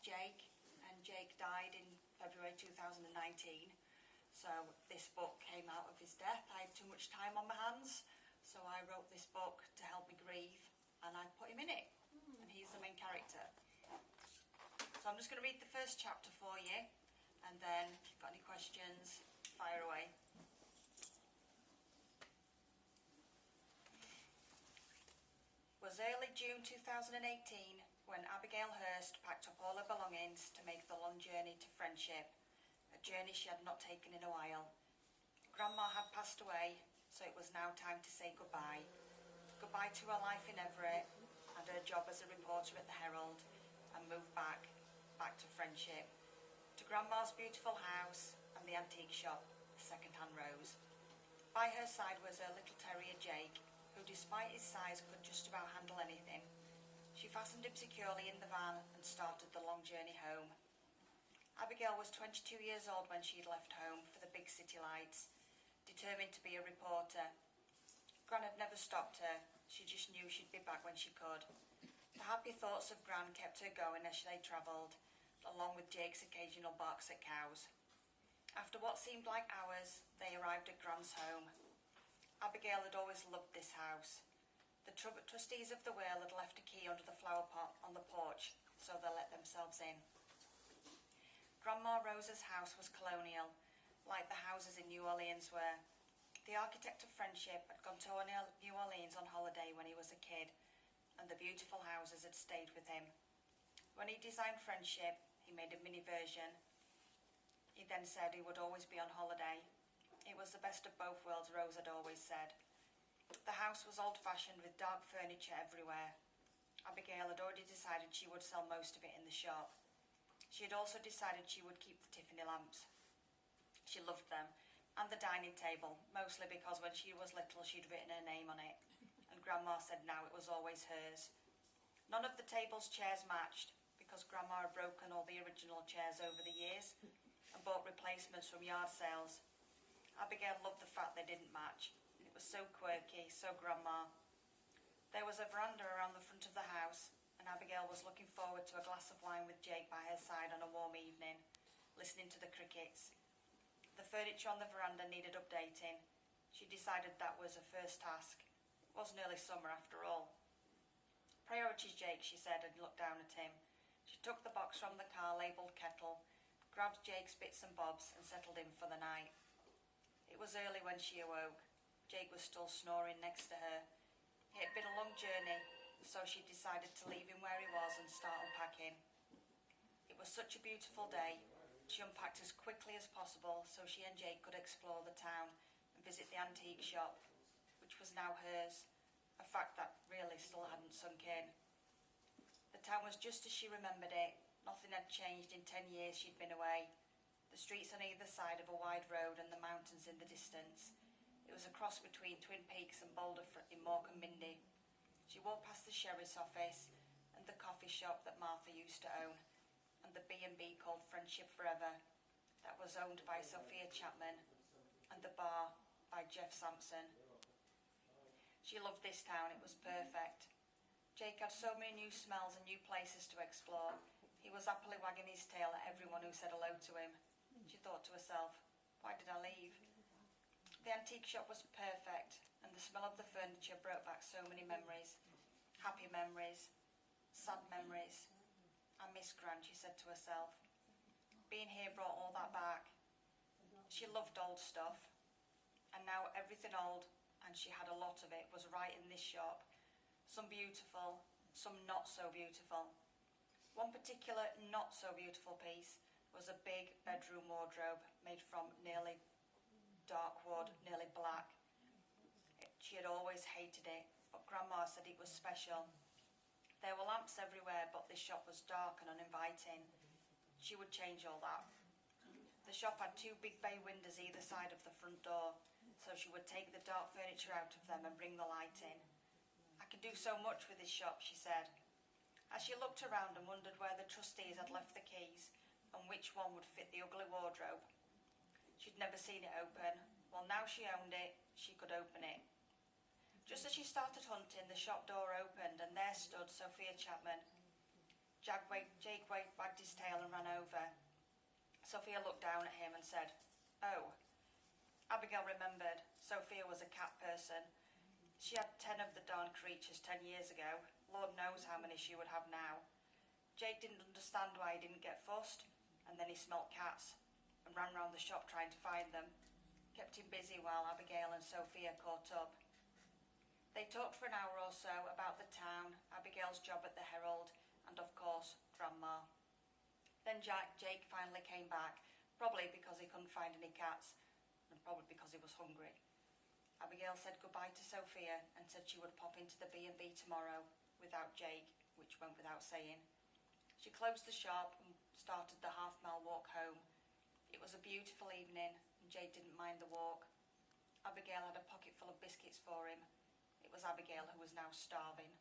Jake, and Jake died in February 2019. So this book came out of his death. I had too much time on my hands, so I wrote this book to help me grieve, and I put him in it, and he's the main character. So I'm just going to read the first chapter for you, and then if you've got any questions, fire away. It was early June 2018 when Abigail Hurst packed up all her belongings to make the long journey to Friendship, a journey she had not taken in a while. Grandma had passed away, so it was now time to say goodbye. Goodbye to her life in Everett and her job as a reporter at the Herald, and move back to Friendship, to Grandma's beautiful house and the antique shop, the Second-Hand Rose. By her side was her little terrier Jake, who despite his size could just about handle anything. She fastened him securely in the van and started the long journey home. Abigail was 22 years old when she'd left home for the big city lights, determined to be a reporter. Gran had never stopped her. She just knew she'd be back when she could. The happy thoughts of Gran kept her going as they travelled, along with Jake's occasional barks at cows. After what seemed like hours, they arrived at Gran's home. Abigail had always loved this house. The trustees of the will had left a key under the flower pot on the porch, so they let themselves in. Grandma Rosa's house was colonial, like the houses in New Orleans were. The architect of Friendship had gone to New Orleans on holiday when he was a kid, and the beautiful houses had stayed with him. When he designed Friendship, he made a mini version. He then said he would always be on holiday. It was the best of both worlds, Rose had always said. The house was old-fashioned with dark furniture everywhere. Abigail had already decided she would sell most of it in the shop. She had also decided she would keep the Tiffany lamps. She loved them, and the dining table, mostly because when she was little she'd written her name on it, and Grandma said now it was always hers. None of the table's chairs matched, because Grandma had broken all the original chairs over the years and bought replacements from yard sales. Abigail loved the fact they didn't match. It was so quirky, so Grandma. There was a veranda around the front of the house, and Abigail was looking forward to a glass of wine with Jake by her side on a warm evening, listening to the crickets. The furniture on the veranda needed updating. She decided that was her first task. It was nearly summer after all. Priorities, Jake, she said, and looked down at him. She took the box from the car labelled kettle, grabbed Jake's bits and bobs, and settled in for the night. It was early when she awoke. Jake was still snoring next to her. It had been a long journey, so she decided to leave him where he was and start unpacking. It was such a beautiful day. She unpacked as quickly as possible so she and Jake could explore the town and visit the antique shop, which was now hers, a fact that really still hadn't sunk in. The town was just as she remembered it. Nothing had changed in 10 years she'd been away. The streets on either side of a wide road and the mountains in the distance. It was a cross between Twin Peaks and Boulder in Morecambe Mindy. She walked past the sheriff's office and the coffee shop that Martha used to own, and the B&B called Friendship Forever that was owned by Sophia Chapman, and the bar by Jeff Sampson. She loved this town. It was perfect. Jake had so many new smells and new places to explore. He was happily wagging his tail at everyone who said hello to him. She thought to herself, why did I leave? The antique shop was perfect, and the smell of the furniture brought back so many memories. Happy memories, sad memories. I miss Gran, she said to herself. Being here brought all that back. She loved old stuff, and now everything old, and she had a lot of it, was right in this shop. Some beautiful, some not so beautiful. One particular not so beautiful piece was a big bedroom wardrobe made from nearly dark wood, nearly black. She had always hated it, but Grandma said it was special. There were lamps everywhere, but this shop was dark and uninviting. She would change all that. The shop had 2 big bay windows either side of the front door, so she would take the dark furniture out of them and bring the light in. I can do so much with this shop, she said. As she looked around and wondered where the trustees had left the keys and which one would fit the ugly wardrobe. She'd never seen it open. Well, now she owned it, she could open it. Just as she started hunting, the shop door opened, and there stood Sophia Chapman. Jake wagged his tail and ran over. Sophia looked down at him and said, "Oh." Abigail remembered. Sophia was a cat person. She had 10 of the darn creatures 10 years ago. Lord knows how many she would have now. Jake didn't understand why he didn't get fussed, and then he smelt cats and ran round the shop trying to find them. Kept him busy while Abigail and Sophia caught up. They talked for an hour or so about the town, Abigail's job at the Herald, and of course, Grandma. Then Jake finally came back, probably because he couldn't find any cats, and probably because he was hungry. Abigail said goodbye to Sophia and said she would pop into the B&B tomorrow without Jake, which went without saying. She closed the shop and started the half-mile walk home. It was a beautiful evening, and Jake didn't mind the walk. Abigail had a pocket full of biscuits for him. It was Abigail who was now starving.